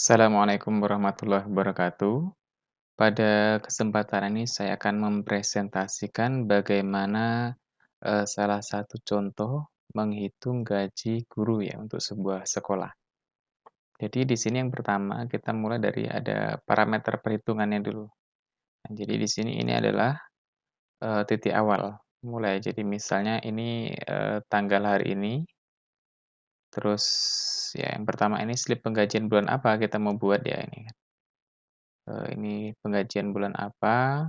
Assalamualaikum warahmatullahi wabarakatuh. Pada kesempatan ini saya akan mempresentasikan bagaimana salah satu contoh menghitung gaji guru ya untuk sebuah sekolah. Jadi di sini yang pertama kita mulai dari ada parameter perhitungannya dulu. Nah, jadi di sini ini adalah titik awal mulai. Jadi misalnya ini tanggal hari ini, terus ya yang pertama ini slip penggajian bulan apa kita mau buat ya ini. Ini penggajian bulan apa,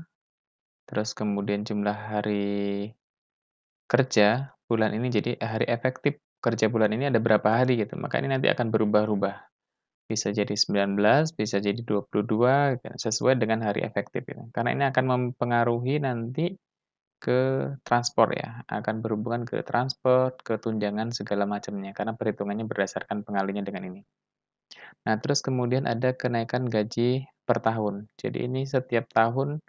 terus kemudian jumlah hari kerja bulan ini, jadi hari efektif kerja bulan ini ada berapa hari gitu, maka ini nanti akan berubah-ubah. Bisa jadi 19, bisa jadi 22 gitu, sesuai dengan hari efektif gitu. Karena ini akan mempengaruhi nanti ke transport ya, akan berhubungan ke transport, ke tunjangan segala macamnya, karena perhitungannya berdasarkan pengalinya dengan ini. Nah, terus kemudian ada kenaikan gaji per tahun. Jadi ini setiap tahun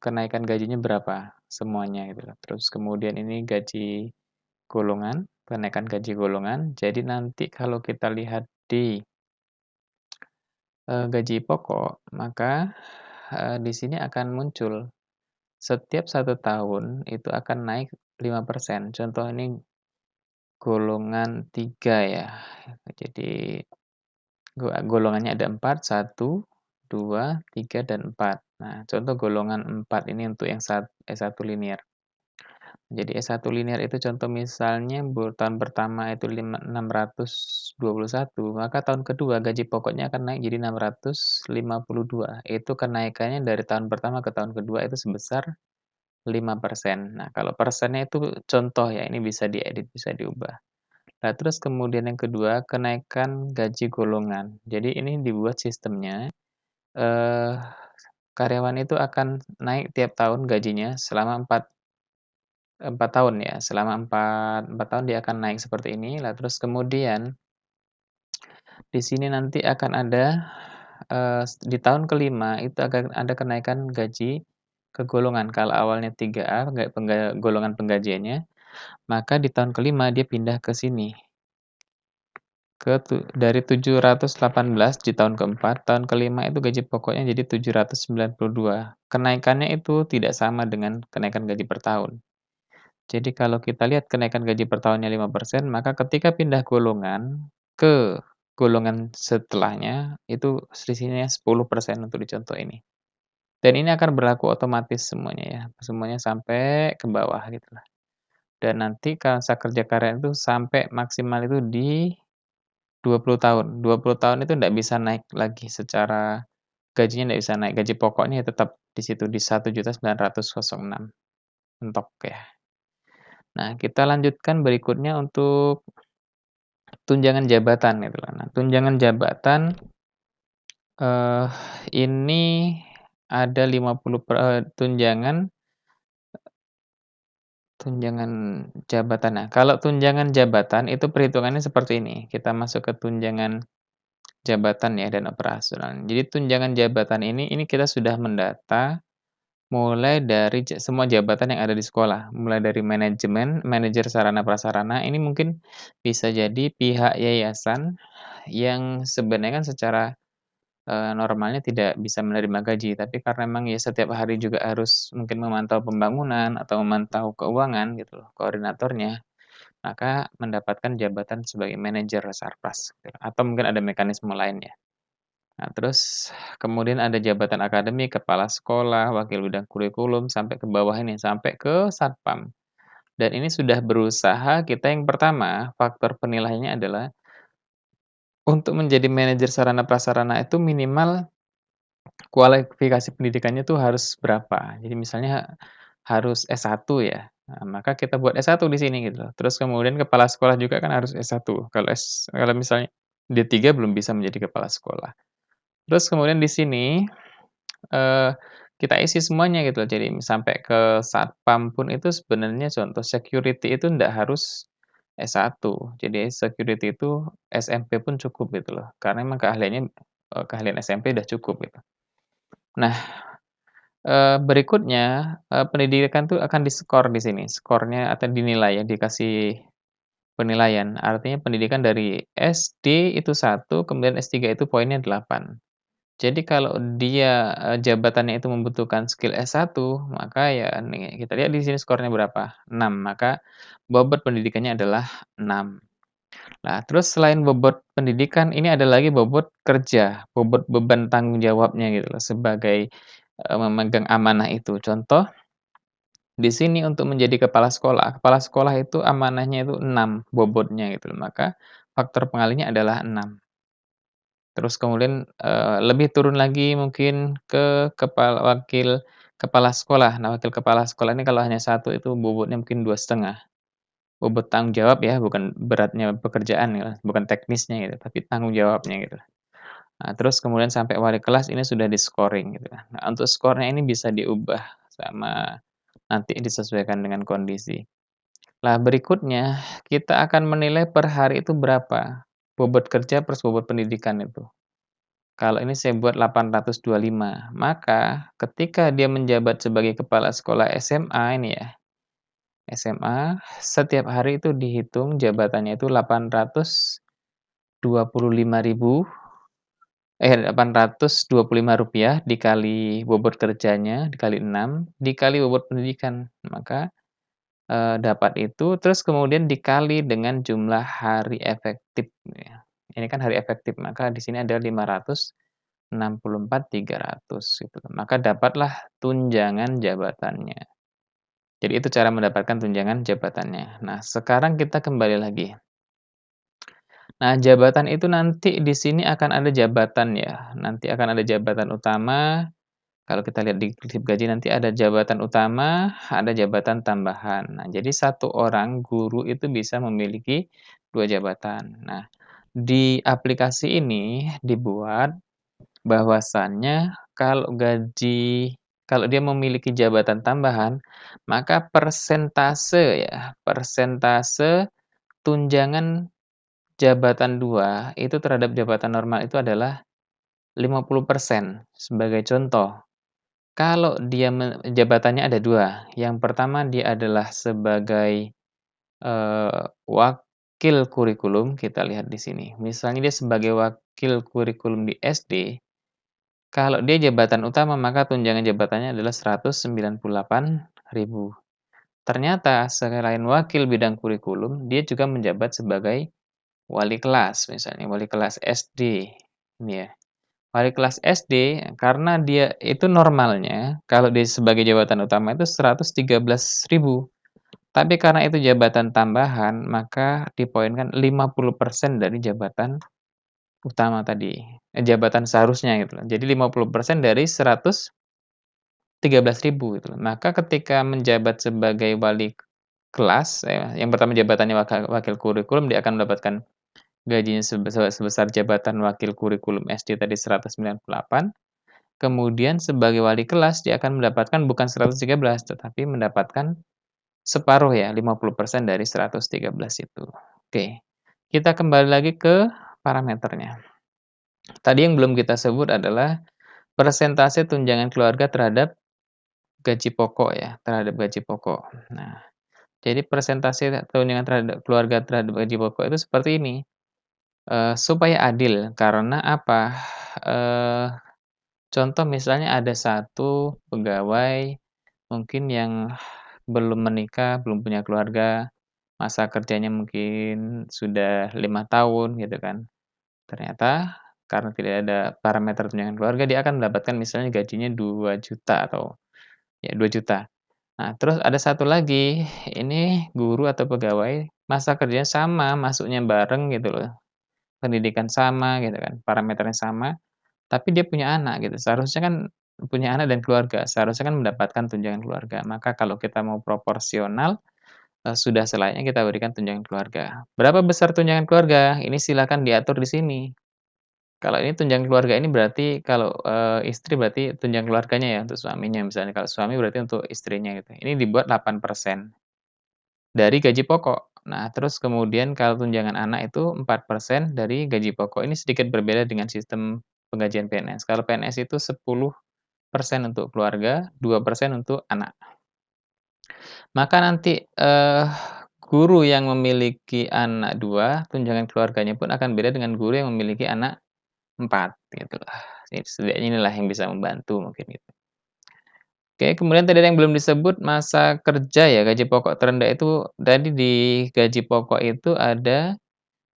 kenaikan gajinya berapa semuanya gitu loh. Terus kemudian ini gaji golongan, kenaikan gaji golongan. Jadi nanti kalau kita lihat di, gaji pokok, maka, di sini akan muncul setiap 1 tahun itu akan naik 5%. Contoh ini golongan 3 ya. Jadi golongannya ada 4, 1, 2, 3, dan 4. Nah, contoh golongan 4 ini untuk yang S1 linear. Jadi S1 linear itu contoh misalnya tahun pertama itu 621, maka tahun kedua gaji pokoknya akan naik jadi 652. Itu kenaikannya dari tahun pertama ke tahun kedua itu sebesar 5%. Nah, kalau persennya itu contoh ya, ini bisa diedit, bisa diubah. Nah, terus kemudian yang kedua, kenaikan gaji golongan. Jadi ini dibuat sistemnya, eee, karyawan itu akan naik tiap tahun gajinya selama 4 tahun ya, selama 4 tahun dia akan naik seperti ini. Lah terus kemudian di sini nanti akan ada, di tahun kelima itu akan ada kenaikan gaji ke golongan. Kalau awalnya 3A golongan penggajiannya, maka di tahun kelima dia pindah ke sini, dari 718 di tahun keempat, tahun kelima itu gaji pokoknya jadi 792. Kenaikannya itu tidak sama dengan kenaikan gaji per tahun. Jadi kalau kita lihat kenaikan gaji per tahunnya 5%, maka ketika pindah golongan ke golongan setelahnya, itu selisihnya 10% untuk di contoh ini. Dan ini akan berlaku otomatis semuanya ya, semuanya sampai ke bawah gitulah. Dan nanti masa kerja karyawan itu sampai maksimal itu di 20 tahun. 20 tahun itu ndak bisa naik lagi secara gajinya ndak bisa naik, gaji pokoknya tetap di situ di 1.906.000 mentok ya. Nah, kita lanjutkan berikutnya untuk tunjangan jabatan gitu kan. Nah, tunjangan jabatan, eee, ini ada 50 tunjangan jabatan. Nah, kalau tunjangan jabatan itu perhitungannya seperti ini, kita masuk ke tunjangan jabatan ya dan operasional. Jadi tunjangan jabatan ini kita sudah mendata mulai dari semua jabatan yang ada di sekolah, mulai dari manajemen, manajer sarana prasarana, ini mungkin bisa jadi pihak yayasan yang sebenarnya kan secara, normalnya tidak bisa menerima gaji, tapi karena memang ya setiap hari juga harus mungkin memantau pembangunan atau memantau keuangan gitu loh, koordinatornya, maka mendapatkan jabatan sebagai manajer Sarpras gitu, atau mungkin ada mekanisme lainnya. Nah, terus kemudian ada jabatan akademik, kepala sekolah, wakil bidang kurikulum, sampai ke bawah ini, sampai ke satpam. Dan ini sudah berusaha kita yang pertama, faktor penilaiannya adalah untuk menjadi manajer sarana prasarana itu minimal kualifikasi pendidikannya tuh harus berapa. Jadi misalnya harus S1 ya. Nah, maka kita buat S1 di sini gitu loh. Terus kemudian kepala sekolah juga kan harus S1. Kalau misalnya D3 belum bisa menjadi kepala sekolah. Terus kemudian di sini Eee, kita isi semuanya gitu loh. Jadi sampai ke satpam pun itu sebenarnya contoh security itu ndak harus S1. Jadi security itu SMP pun cukup gitu loh. Karena memang keahlian SMP udah cukup gitu. Nah, berikutnya, pendidikan tuh akan diskor di sini, skornya atau dinilai ya, dikasih penilaian. Artinya pendidikan dari SD itu 1, kemudian S3 itu poinnya 8. Jadi kalau dia, jabatannya itu membutuhkan skill S1, maka ya nih kita lihat di sini skornya berapa, 6, maka bobot pendidikannya adalah 6. Nah, terus selain bobot pendidikan, ini ada lagi bobot kerja, bobot beban tanggung jawabnya gitu loh, sebagai, memegang amanah itu. Contoh, di sini untuk menjadi kepala sekolah itu amanahnya itu 6 bobotnya gitu loh, maka faktor pengalinya adalah 6. Terus kemudian, lebih turun lagi mungkin ke wakil kepala sekolah. Nah, wakil kepala sekolah ini kalau hanya satu itu bobotnya mungkin 2,5. Bobot tanggung jawab ya, bukan beratnya pekerjaan ya, bukan teknisnya gitu, tapi tanggung jawabnya gitu. Nah, terus kemudian sampai wali kelas ini sudah di-scoring gitu. Nah, untuk skornya ini bisa diubah sama nanti disesuaikan dengan kondisi. Lah berikutnya, kita akan menilai per hari itu berapa bobot kerja plus bobot pendidikan itu. Kalau ini saya buat 825, maka ketika dia menjabat sebagai kepala sekolah SMA ini ya, SMA, setiap hari itu dihitung jabatannya itu 825.000 Rp825 dikali bobot kerjanya, dikali 6 dikali bobot pendidikan. Maka, dapat itu, terus kemudian dikali dengan jumlah hari efektif ya. Ini kan hari efektif, maka di sini ada 564.300 gitu. Maka dapatlah tunjangan jabatannya. Jadi itu cara mendapatkan tunjangan jabatannya. Nah, sekarang kita kembali lagi. Nah, jabatan itu nanti di sini akan ada jabatan ya, nanti akan ada jabatan utama, kalau kita lihat di slip gaji nanti ada jabatan utama, ada jabatan tambahan. Nah, jadi satu orang guru itu bisa memiliki 2 jabatan. Nah, di aplikasi ini dibuat bahwasannya kalau dia memiliki jabatan tambahan, maka persentase ya, persentase tunjangan jabatan 2 itu terhadap jabatan normal itu adalah 50%. Sebagai contoh, kalau dia jabatannya ada 2, yang pertama dia adalah sebagai, wakil kurikulum, kita lihat di sini. Misalnya dia sebagai wakil kurikulum di SD, kalau dia jabatan utama maka tunjangan jabatannya adalah 198.000. Ternyata selain wakil bidang kurikulum, dia juga menjabat sebagai wali kelas, misalnya wali kelas SD, ini ya. Wali kelas SD, karena dia itu normalnya, kalau dia sebagai jabatan utama itu 113.000, tapi karena itu jabatan tambahan, maka dipoinkan 50% dari jabatan utama tadi, jabatan seharusnya gitu loh. Jadi 50% dari 113.000 gitu loh. Maka ketika menjabat sebagai wali kelas, yang pertama jabatannya wakil kurikulum, dia akan mendapatkan gajinya sebesar jabatan wakil kurikulum SD tadi 198, kemudian sebagai wali kelas dia akan mendapatkan bukan 113, tetapi mendapatkan separuh ya, 50% dari 113 itu. Oke, kita kembali lagi ke parameternya. Tadi yang belum kita sebut adalah persentase tunjangan keluarga terhadap gaji pokok ya, terhadap gaji pokok. Nah, jadi persentase tunjangan terhadap keluarga terhadap gaji pokok itu seperti ini. Supaya adil, karena apa, eee, contoh misalnya ada satu pegawai mungkin yang belum menikah, belum punya keluarga, masa kerjanya mungkin sudah 5 tahun gitu kan. Ternyata karena tidak ada parameter tunjangan keluarga, dia akan mendapatkan misalnya gajinya 2 juta atau ya 2 juta. Nah, terus ada satu lagi, ini guru atau pegawai, masa kerjanya sama, masuknya bareng gitu loh. Pendidikan sama gitu kan, parameternya sama, tapi dia punya anak gitu, seharusnya kan punya anak dan keluarga, seharusnya kan mendapatkan tunjangan keluarga. Maka kalau kita mau proporsional, sudah selayaknya kita berikan tunjangan keluarga. Berapa besar tunjangan keluarga? Ini silakan diatur di sini. Kalau ini tunjangan keluarga ini berarti kalau, istri berarti tunjangan keluarganya ya untuk suaminya misalnya, kalau suami berarti untuk istrinya gitu. Ini dibuat 8% dari gaji pokok. Nah, terus kemudian kalau tunjangan anak itu 4% dari gaji pokok. Ini sedikit berbeda dengan sistem penggajian PNS. Kalau PNS itu 10% untuk keluarga, 2% untuk anak. Maka nanti, guru yang memiliki anak 2, tunjangan keluarganya pun akan beda dengan guru yang memiliki anak 4, gitulah. Setidaknya inilah yang bisa membantu mungkin gitu. Oke, kemudian tadi ada yang belum disebut masa kerja ya, gaji pokok terendah itu tadi di gaji pokok itu ada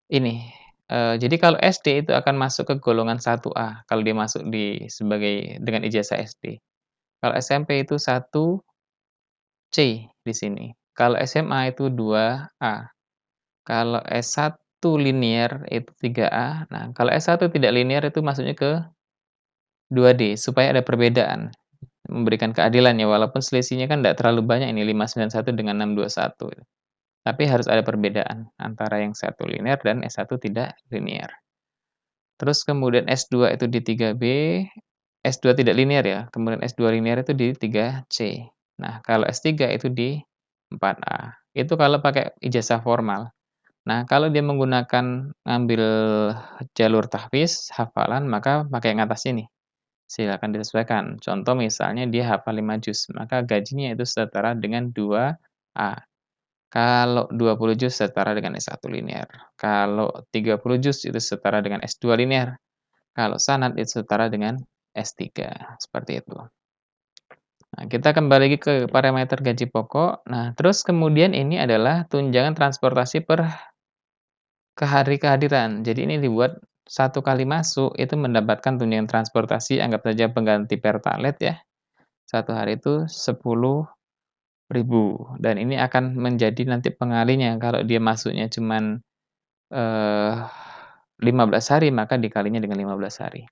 ini, jadi kalau SD itu akan masuk ke golongan 1A, kalau dia masuk sebagai dengan ijazah SD. Kalau SMP itu 1C di sini. Kalau SMA itu 2A. Kalau S1 linear itu 3A. Nah, kalau S1 tidak linear itu masuknya ke 2D, supaya ada perbedaan. Memberikan keadilan ya, walaupun selisihnya kan tidak terlalu banyak ini, 591 dengan 621. Tapi harus ada perbedaan antara yang satu linear dan S1 tidak linear. Terus kemudian S2 itu di 3B, S2 tidak linear ya, kemudian S2 linear itu di 3C. Nah, kalau S3 itu di 4A. Itu kalau pakai ijazah formal. Nah, kalau dia menggunakan ngambil jalur tahfiz, hafalan, maka pakai yang atas ini. Silakan disesuaikan. Contoh misalnya dia hafal 5 juz, maka gajinya itu setara dengan 2A. Kalau 20 juz setara dengan S1 linear. Kalau 30 juz itu setara dengan S2 linear. Kalau sanad itu setara dengan S3, seperti itu. Nah, kita kembali lagi ke parameter gaji pokok. Nah, terus kemudian ini adalah tunjangan transportasi per kehadiran. Jadi ini dibuat satu kali masuk itu mendapatkan tunjangan transportasi, anggap saja pengganti Pertalite ya. Satu hari itu 10.000 dan ini akan menjadi nanti pengalinya kalau dia masuknya cuman 15 hari maka dikalinya dengan 15 hari.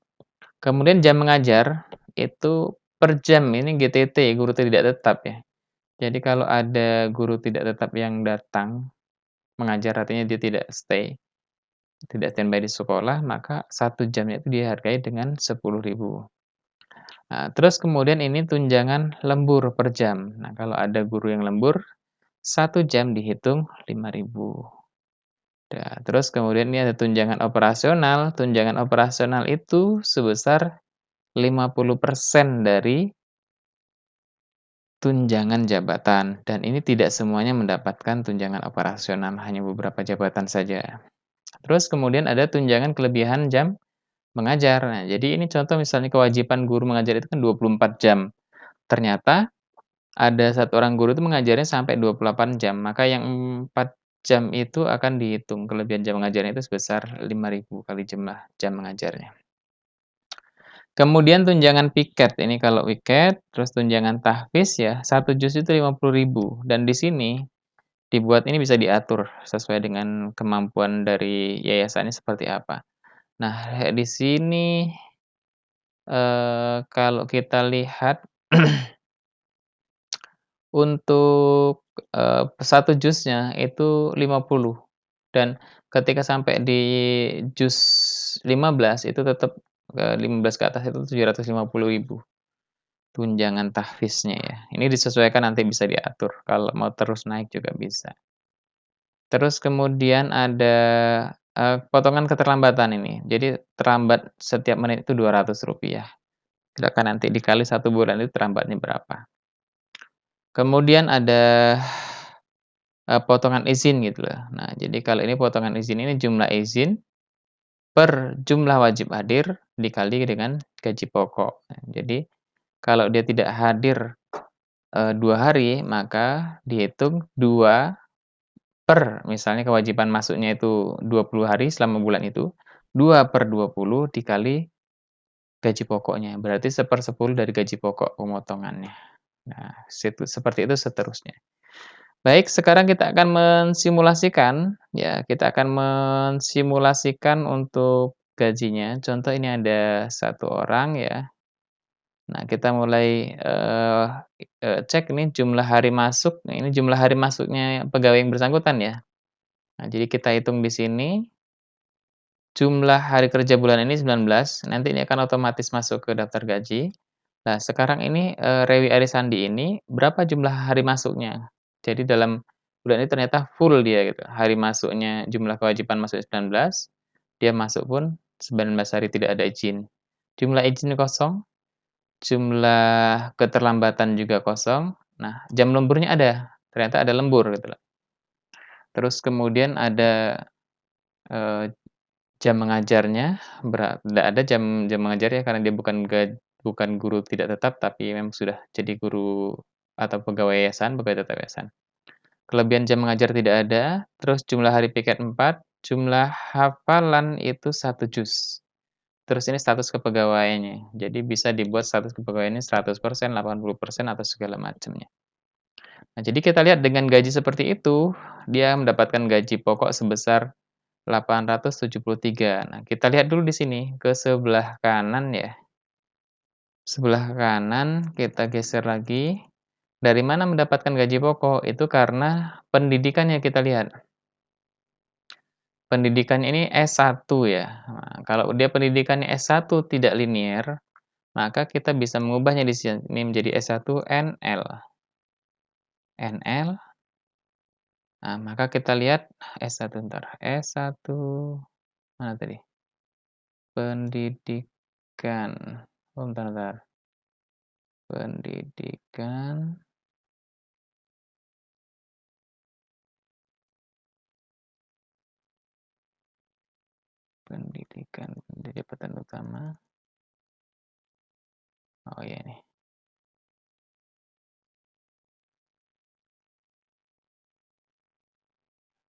Kemudian jam mengajar itu per jam ini GTT, guru tidak tetap ya. Jadi kalau ada guru tidak tetap yang datang mengajar artinya dia tidak standby di sekolah, maka 1 jamnya itu dihargai dengan 10.000. Nah, terus kemudian ini tunjangan lembur per jam. Nah, kalau ada guru yang lembur, 1 jam dihitung 5.000. Nah, terus kemudian ini ada tunjangan operasional. Tunjangan operasional itu sebesar 50% dari tunjangan jabatan. Dan ini tidak semuanya mendapatkan tunjangan operasional, hanya beberapa jabatan saja. Terus kemudian ada tunjangan kelebihan jam mengajar. Nah, jadi ini contoh misalnya kewajiban guru mengajar itu kan 24 jam. Ternyata ada satu orang guru itu mengajarnya sampai 28 jam, maka yang 4 jam itu akan dihitung kelebihan jam mengajarnya itu sebesar 5.000 kali jumlah jam mengajarnya. Kemudian tunjangan piket, ini kalau piket, terus tunjangan tahfiz ya, 1 juz itu 50.000 dan di sini dibuat ini bisa diatur sesuai dengan kemampuan dari yayasannya seperti apa. Nah, di sini, kalau kita lihat untuk, 1 juznya itu 50 dan ketika sampai di juz 15 itu tetap, 15 ke atas itu 750.000 tunjangan tahfiznya ya. Ini disesuaikan nanti bisa diatur, kalau mau terus naik juga bisa. Terus kemudian ada, potongan keterlambatan ini. Jadi terlambat setiap menit itu Rp200. Silakan nanti dikali 1 bulan itu terlambatnya berapa. Kemudian ada, potongan izin gitu loh. Nah, jadi kalau ini potongan izin ini jumlah izin per jumlah wajib hadir dikali dengan gaji pokok. Nah, jadi kalau dia tidak hadir, 2 hari, maka dihitung 2 per misalnya kewajiban masuknya itu 20 hari selama bulan itu, 2/20 dikali gaji pokoknya, berarti 1/10 dari gaji pokok pemotongannya. Nah, seperti itu seterusnya. Baik, sekarang kita akan mensimulasikan, ya, kita akan mensimulasikan untuk gajinya. Contoh ini ada satu orang ya. Nah, kita mulai, cek ini jumlah hari masuk, nah ini jumlah hari masuknya pegawai yang bersangkutan ya. Nah, jadi kita hitung di sini, jumlah hari kerja bulan ini 19, nanti ini akan otomatis masuk ke daftar gaji. Nah, sekarang ini, Rewi Arisandi ini berapa jumlah hari masuknya? Jadi dalam bulan ini ternyata full dia gitu, hari masuknya jumlah kewajiban masuk 19, dia masuk pun 19 hari tidak ada izin. Jumlah izin kosong, jumlah keterlambatan juga kosong. Nah, jam lemburnya ada, ternyata ada lembur gitu loh. Terus kemudian ada, eee, jam mengajarnya, nggak ada jam jam mengajarnya karena dia bukan guru tidak tetap, tapi memang sudah jadi guru atau pegawai yayasan, pegawai tetap yayasan. Kelebihan jam mengajar tidak ada, terus jumlah hari piket 4, jumlah hafalan itu 1 juz. Terus ini status kepegawaiannya, jadi bisa dibuat status kepegawaiannya 100%, 80% atau segala macamnya. Nah, jadi kita lihat dengan gaji seperti itu, dia mendapatkan gaji pokok sebesar 873. Nah, kita lihat dulu di sini, ke sebelah kanan ya. Sebelah kanan kita geser lagi, dari mana mendapatkan gaji pokok? Itu karena pendidikannya kita lihat. Pendidikan ini S1 ya. Nah, kalau dia pendidikannya S1 tidak linier, maka kita bisa mengubahnya di sini menjadi S1 NL. NL, nah maka kita lihat S1 entar, S1 mana tadi? Pendidikan. Oh, bentar. Pendidikan pendidikan jabatan utama. Oh iya nih.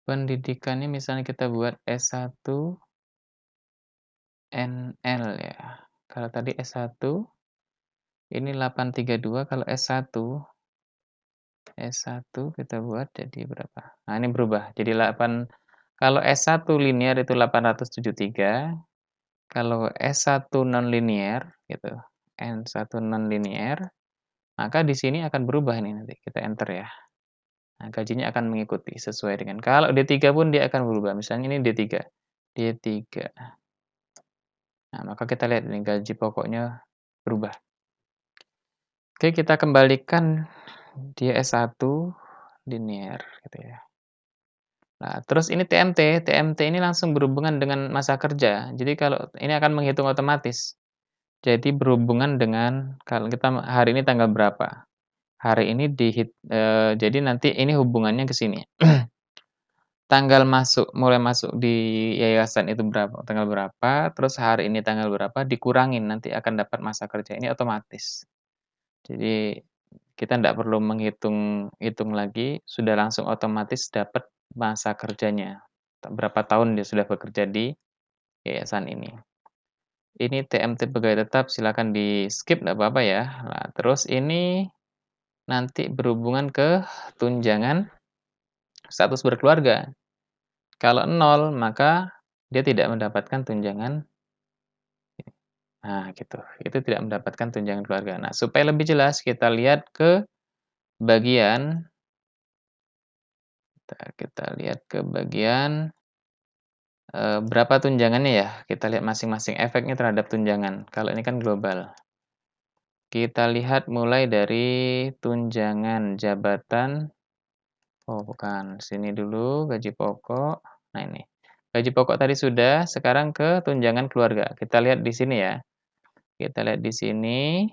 Pendidikannya misalnya kita buat S1 NL ya. Kalau tadi S1 ini 832, kalau S1 kita buat jadi berapa? Nah, ini berubah jadi 8. Kalau S1 linear itu 873, kalau S1 nonlinear gitu, N1 nonlinear, maka di sini akan berubah ini nanti, kita enter ya. Nah, gajinya akan mengikuti sesuai dengan kalau D3 pun dia akan berubah, misalnya ini D3. D3. Nah, maka kita lihat ini gaji pokoknya berubah. Oke, kita kembalikan dia S1 linear gitu ya. Nah, terus ini TMT. TMT ini langsung berhubungan dengan masa kerja. Jadi kalau ini akan menghitung otomatis. Jadi berhubungan dengan kalau kita hari ini tanggal berapa. Hari ini jadi nanti ini hubungannya ke sini. Tanggal mulai masuk di yayasan itu tanggal berapa, terus hari ini tanggal berapa, dikurangin nanti akan dapat masa kerja. Ini otomatis. Jadi kita tidak perlu hitung lagi, sudah langsung otomatis dapat masa kerjanya. Berapa tahun dia sudah bekerja di yayasan ini. Ini TMT pegawai tetap, silakan di-skip tidak apa-apa ya. Nah, terus ini nanti berhubungan ke tunjangan status berkeluarga. Kalau 0, maka dia tidak mendapatkan tunjangan. Nah, gitu. Itu tidak mendapatkan tunjangan keluarga. Nah, supaya lebih jelas kita lihat ke bagian kita lihat ke bagian berapa tunjangannya ya. Kita lihat masing-masing efeknya terhadap tunjangan. Kalau ini kan global. Kita lihat mulai dari tunjangan jabatan. Oh, bukan. Sini dulu gaji pokok. Nah, ini. Gaji pokok tadi sudah, sekarang ke tunjangan keluarga. Kita lihat di sini ya. Kita lihat di sini,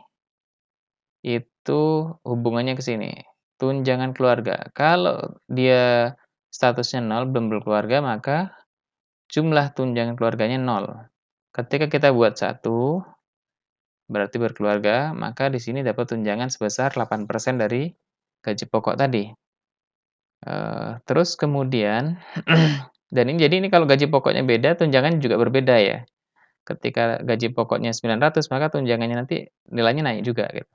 itu hubungannya ke sini. Tunjangan keluarga. Kalau dia statusnya 0, belum berkeluarga, maka jumlah tunjangan keluarganya 0. Ketika kita buat 1, berarti berkeluarga, maka di sini dapat tunjangan sebesar 8% dari gaji pokok tadi. Terus kemudian dan jadi ini kalau gaji pokoknya beda, tunjangan juga berbeda ya. Ketika gaji pokoknya 900, maka tunjangannya nanti nilainya naik juga gitu.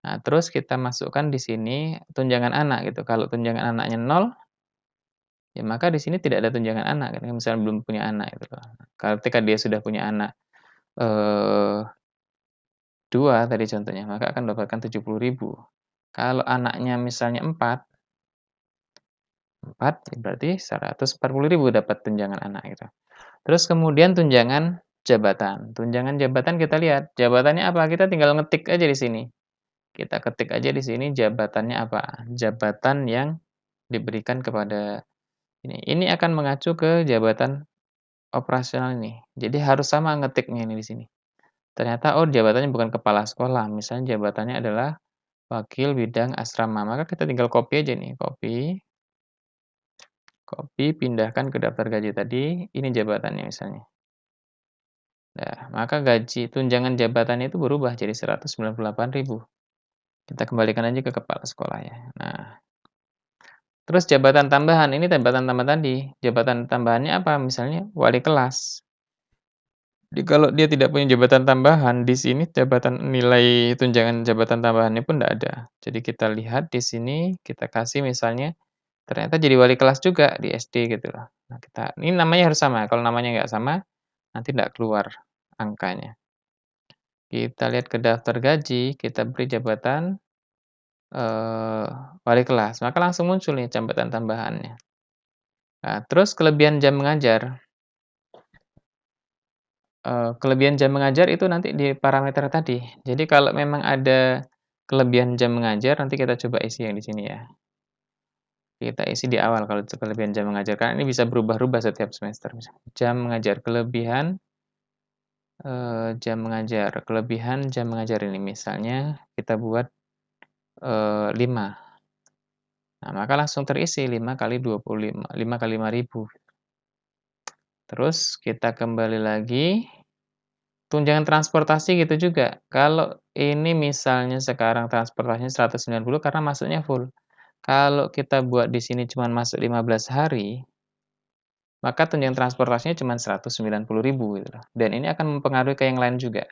Nah, terus kita masukkan di sini tunjangan anak gitu. Kalau tunjangan anaknya 0, ya maka di sini tidak ada tunjangan anak gitu, misalnya belum punya anak gitu loh. Ketika dia sudah punya anak, 2 tadi contohnya, maka akan mendapatkan 70.000. Kalau anaknya misalnya 4 ya berarti 140.000 dapat tunjangan anak gitu. Terus kemudian tunjangan jabatan. Tunjangan jabatan kita lihat, jabatannya apa? Kita tinggal ngetik aja di sini. Kita ketik aja di sini jabatannya apa? Jabatan yang diberikan kepada ini. Ini akan mengacu ke jabatan operasional ini. Jadi harus sama ngetiknya ini di sini. Ternyata oh jabatannya bukan kepala sekolah, misalnya jabatannya adalah wakil bidang asrama. Maka kita tinggal copy aja nih, copy. Copy, pindahkan ke daftar gaji tadi, ini jabatannya misalnya. Nah, maka gaji tunjangan jabatannya itu berubah jadi 198.000. Kita kembalikan aja ke kepala sekolah ya. Nah, terus jabatan tambahan, ini jabatan tambahan tadi. Jabatan tambahannya apa? Misalnya wali kelas. Jadi kalau dia tidak punya jabatan tambahan, di sini jabatan nilai tunjangan jabatan tambahannya pun tidak ada. Jadi kita lihat di sini, kita kasih misalnya ternyata jadi wali kelas juga di SD gitu loh. Nah, ini namanya harus sama. Kalau namanya nggak sama, nanti tidak keluar angkanya. Kita lihat ke daftar gaji, kita beri jabatan eee, wali kelas, maka langsung muncul nih jabatan tambahannya. Nah, terus kelebihan jam mengajar itu nanti di parameter tadi. Jadi kalau memang ada kelebihan jam mengajar, nanti kita coba isi yang di sini ya. Kita isi di awal kalau kelebihan jam mengajar, karena ini bisa berubah-ubah setiap semester. Misalnya jam mengajar, kelebihan jam mengajar ini misalnya kita buat 5. Nah, maka langsung terisi 5 kali 25, 5 kali 5.000. Terus kita kembali lagi, tunjangan transportasi gitu juga. Kalau ini misalnya sekarang transportasinya 190 karena masuknya full. Kalau kita buat di sini cuma masuk 15 hari, maka tunjangan transportasinya cuma 190.000 gitu loh. Dan ini akan mempengaruhi ke yang lain juga.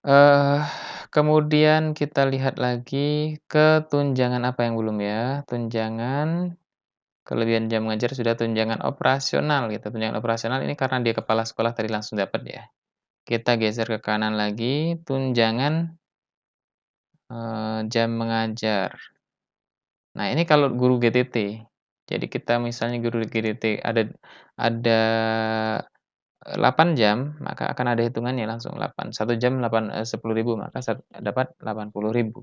Eh, Kemudian kita lihat lagi ke tunjangan apa yang belum ya? Tunjangan kelebihan jam mengajar sudah, tunjangan operasional gitu. Tunjangan operasional ini karena dia kepala sekolah tadi langsung dapat ya. Kita geser ke kanan lagi, tunjangan, jam mengajar. Nah, ini kalau guru GTT. Jadi kita misalnya guru GTT ada 8 jam, maka akan ada hitungannya langsung 8. 1 jam 10.000, maka dapat 80.000.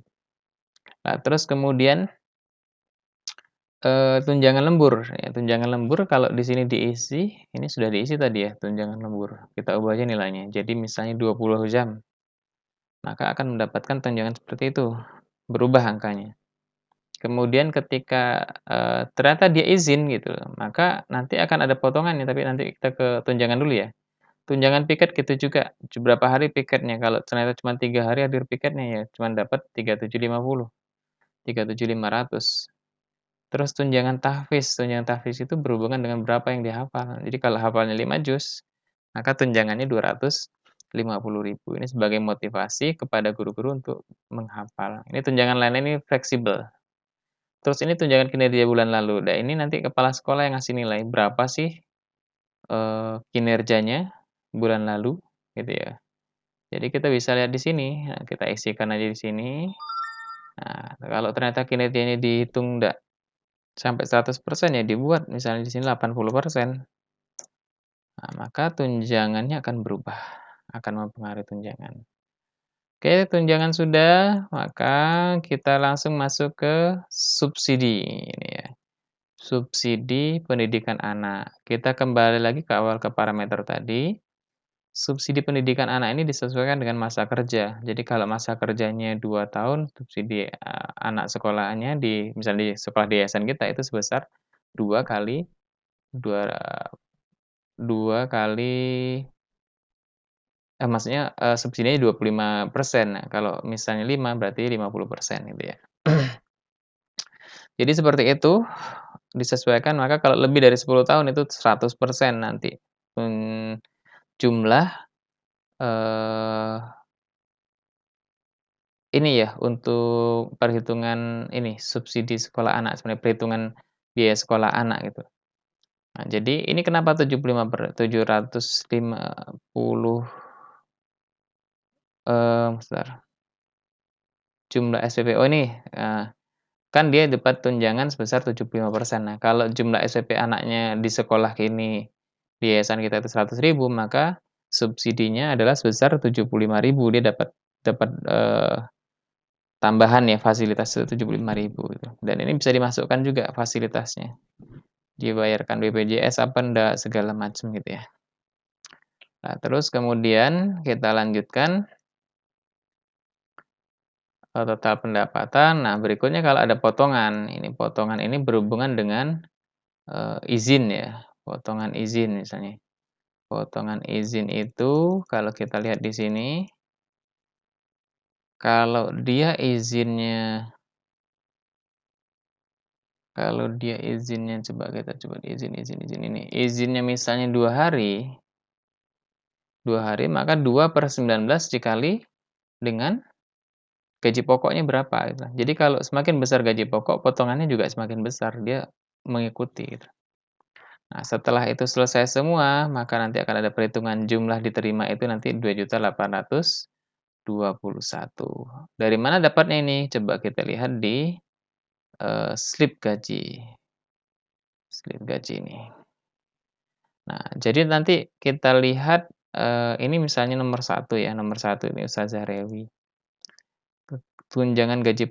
Nah, terus kemudian, tunjangan lembur. Ya, tunjangan lembur kalau di sini diisi, ini sudah diisi tadi ya, tunjangan lembur. Kita ubah aja nilainya. Jadi misalnya 20 jam, maka akan mendapatkan tunjangan seperti itu, berubah angkanya. Kemudian ketika, ternyata dia izin gitu, maka nanti akan ada potongannya, tapi nanti kita ke tunjangan dulu ya. Tunjangan piket gitu juga, berapa hari piketnya, kalau ternyata cuma 3 hari hadir piketnya ya cuma dapat 3.750, 3.750. Terus tunjangan tahfiz itu berhubungan dengan berapa yang dihafal. Jadi kalau hafalnya 5 juz, maka tunjangannya 250.000. Ini sebagai motivasi kepada guru-guru untuk menghafal. Ini tunjangan lain ini fleksibel. Terus ini tunjangan kinerja bulan lalu. Nah, ini nanti kepala sekolah yang ngasih nilai, berapa sih, kinerjanya bulan lalu, gitu ya. Jadi kita bisa lihat di sini, nah kita isikan aja di sini. Nah, kalau ternyata kinerjanya dihitung nggak sampai 100% ya dibuat misalnya di sini 80%. Nah, maka tunjangannya akan berubah, akan mempengaruhi tunjangan. Oke, tunjangan sudah, maka kita langsung masuk ke subsidi ini ya. Subsidi pendidikan anak. Kita kembali lagi ke awal ke parameter tadi. Subsidi pendidikan anak ini disesuaikan dengan masa kerja. Jadi kalau masa kerjanya 2 tahun, subsidi, anak sekolahnya misalnya di sekolah di yayasan kita itu sebesar 2 kali 2 2 kali maksudnya, subsidinya 25%. Nah, kalau misalnya 5 berarti 50% gitu ya. Jadi seperti itu, disesuaikan, maka kalau lebih dari 10 tahun itu 100% nanti, jumlah, eee, ini ya, untuk perhitungan ini, subsidi sekolah anak, sebenarnya perhitungan biaya sekolah anak gitu. Nah, jadi ini kenapa 750, sebentar, jumlah SPP. Oh ini, kan dia dapat tunjangan sebesar 75%. Nah, kalau jumlah SPP anaknya di sekolah ini, di yayasan kita itu 100.000, maka subsidinya adalah sebesar 75.000. Dia dapat dapat, tambahan ya fasilitas 75.000 gitu. Dan ini bisa dimasukkan juga fasilitasnya. Dibayarkan BPJS apa enggak, segala macam gitu ya. Nah, terus kemudian kita lanjutkan, Kalau total pendapatan, nah berikutnya kalau ada potongan, ini potongan ini berhubungan dengan, izin ya, potongan izin misalnya. Potongan izin itu kalau kita lihat di sini, kalau dia izinnya coba kita coba izin ini, izinnya misalnya 2 hari, 2 hari maka 2/19 dikali dengan gaji pokoknya berapa gitu. Jadi kalau semakin besar gaji pokok, potongannya juga semakin besar, dia mengikuti gitu. Nah, setelah itu selesai semua, maka nanti akan ada perhitungan jumlah diterima itu nanti 2.821. Dari mana dapatnya ini? Coba kita lihat di, slip gaji. Slip gaji ini. Nah, jadi nanti kita lihat, ini misalnya nomor satu ya, nomor satu ini Ustazah Rewi. Tunjangan gaji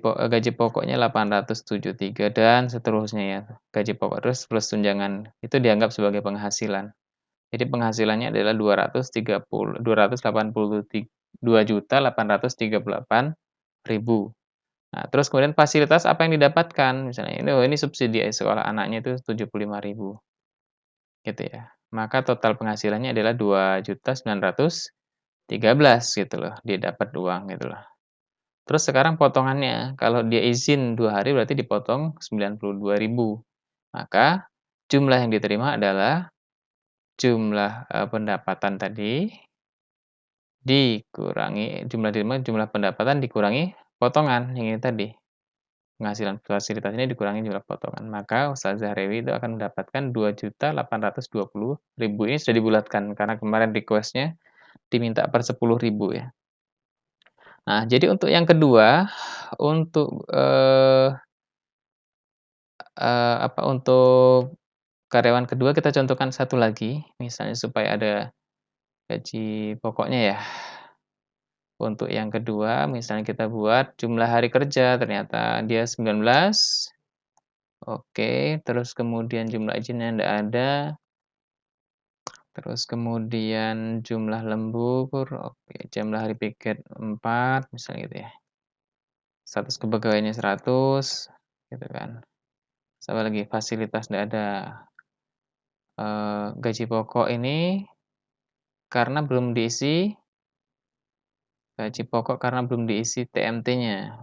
pokoknya 873 dan seterusnya ya, gaji pokok terus plus tunjangan, itu dianggap sebagai penghasilan. Jadi penghasilannya adalah 282.838.000. Nah, terus kemudian fasilitas apa yang didapatkan, misalnya ini subsidi sekolah anaknya itu 75.000, gitu ya. Maka total penghasilannya adalah 2.913.000 gitu loh, dia dapat uang gitu loh. Terus sekarang potongannya, kalau dia izin 2 hari berarti dipotong 92.000. Maka jumlah yang diterima adalah jumlah, pendapatan tadi dikurangi jumlah pendapatan dikurangi potongan yang ini tadi. Penghasilan fasilitas ini dikurangi jumlah potongan. Maka Ustazah Rewi itu akan mendapatkan 2.820.000. Ini sudah dibulatkan karena kemarin request-nya diminta per 10.000 ya. Nah, jadi untuk yang kedua, untuk, untuk karyawan kedua kita contohkan satu lagi, misalnya supaya ada gaji pokoknya ya. Untuk yang kedua, misalnya kita buat jumlah hari kerja, ternyata dia 19, oke, terus kemudian jumlah izinnya ndak ada, terus kemudian jumlah lembur, oke, jumlah hari piket 4, misalnya gitu ya. Status kepegawaiannya 100, gitu kan. Sama lagi fasilitas ndak ada. Gaji pokok ini karena belum diisi gaji pokok karena belum diisi TMT-nya.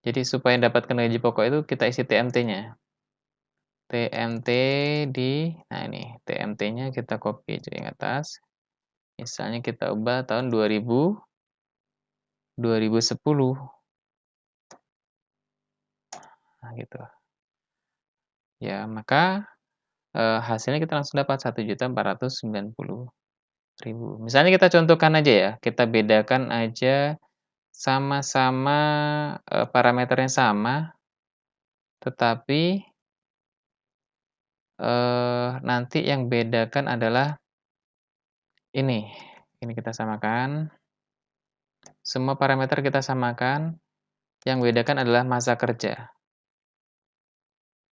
Jadi supaya dapatkan gaji pokok itu kita isi TMT-nya. TMT nah ini TMT-nya kita copy aja yang atas. Misalnya kita ubah tahun 2010. Nah, gitu. Ya, maka hasilnya kita langsung dapat 1.490.000. Misalnya kita contohkan aja ya, kita bedakan aja sama-sama, parameternya sama, tetapi, nanti yang bedakan adalah ini. Ini kita samakan, semua parameter kita samakan, yang bedakan adalah masa kerja.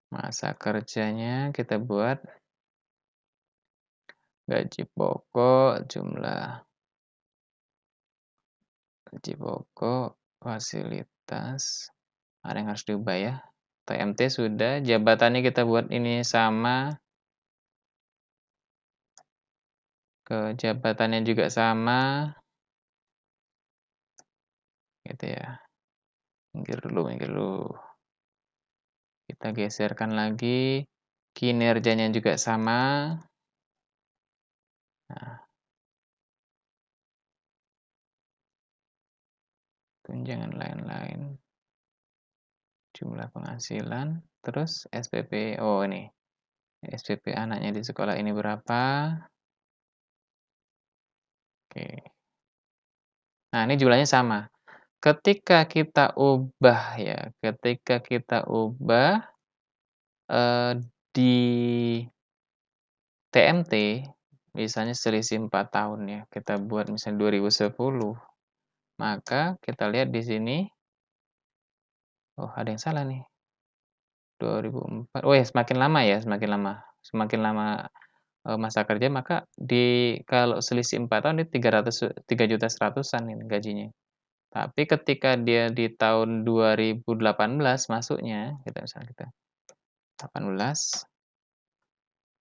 Masa kerjanya kita buat gaji pokok, jumlah gaji pokok, fasilitas, ada yang harus diubah ya. TMT sudah, jabatannya kita buat ini sama, jabatannya juga sama, gitu ya. Minggir dulu. Kita geserkan lagi, kinerjanya juga sama. Nah, tunjangan lain-lain, jumlah penghasilan, terus SPP, oh ini, SPP anaknya di sekolah ini berapa? Oke. Nah, ini jumlahnya sama. Ketika kita ubah ya, di TMT, misalnya selisih 4 tahun ya, kita buat misalnya 2010, maka kita lihat di sini, oh ada yang salah nih, 2004, oh ya semakin lama. Semakin lama, masa kerja maka kalau selisih 4 tahun itu 3.100.000-an ini gajinya. Tapi ketika dia di tahun 2018 masuknya, kita misalnya kita 18,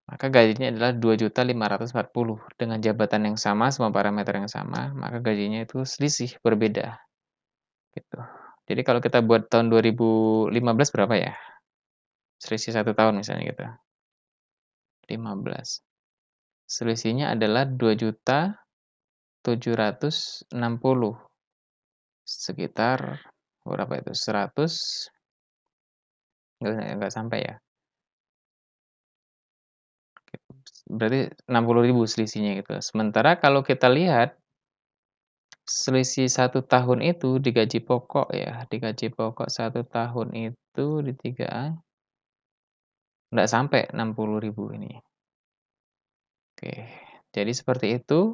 maka gajinya adalah 2.540.000 dengan jabatan yang sama, semua parameter yang sama, maka gajinya itu selisih, berbeda, gitu. Jadi kalau kita buat tahun 2015 berapa ya? Selisih 1 tahun misalnya gitu, 15. Selisihnya adalah 2.760.000, sekitar berapa itu? 100, enggak sampai ya. Berarti 60.000 selisihnya gitu. Sementara kalau kita lihat selisih 1 tahun itu di gaji pokok ya, di gaji pokok 1 tahun itu di 3A nggak sampai 60.000 ini. Oke, jadi seperti itu,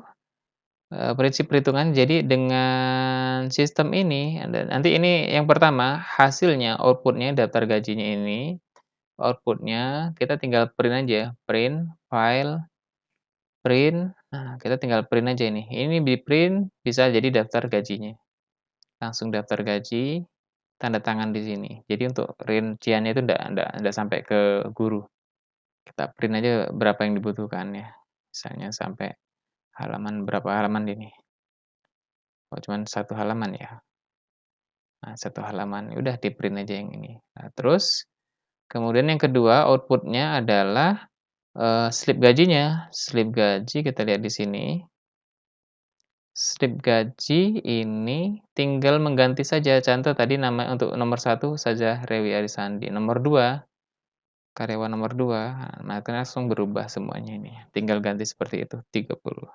prinsip perhitungan. Jadi dengan sistem ini nanti ini yang pertama hasilnya, output-nya daftar gajinya ini, output-nya kita tinggal print aja, print, file, print, nah kita tinggal print aja ini. Ini di-print bisa jadi daftar gajinya. Langsung daftar gaji, tanda tangan di sini. Jadi untuk rinciannya itu ndak sampai ke guru. Kita print aja berapa yang dibutuhkan ya. Misalnya sampai berapa halaman ini? Oh, cuman 1 halaman ya. Nah, 1 halaman, ya udah di-print aja yang ini. Nah, terus kemudian yang kedua output-nya adalah, slip gajinya. Slip gaji kita lihat di sini. Slip gaji ini tinggal mengganti saja, contoh tadi nama untuk nomor 1 saja Rewi Arisandi, nomor 2 karyawan nomor 2, nah itu langsung berubah semuanya ini, tinggal ganti seperti itu, 30.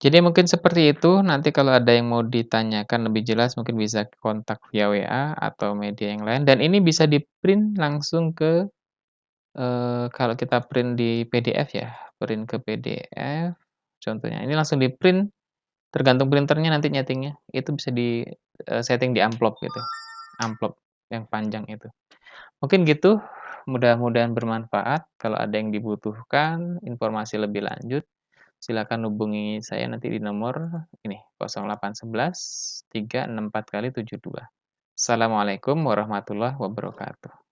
Jadi mungkin seperti itu, nanti kalau ada yang mau ditanyakan lebih jelas mungkin bisa kontak via WA atau media yang lain, dan ini bisa di-print langsung ke, kalau kita print di PDF ya, print ke PDF, contohnya ini langsung di-print. Tergantung printernya nanti nyetingnya, itu bisa di, setting di amplop gitu, amplop yang panjang itu. Mungkin gitu, mudah-mudahan bermanfaat. Kalau ada yang dibutuhkan informasi lebih lanjut, silakan hubungi saya nanti di nomor ini, 0811 364 kali 72. Assalamualaikum warahmatullahi wabarakatuh.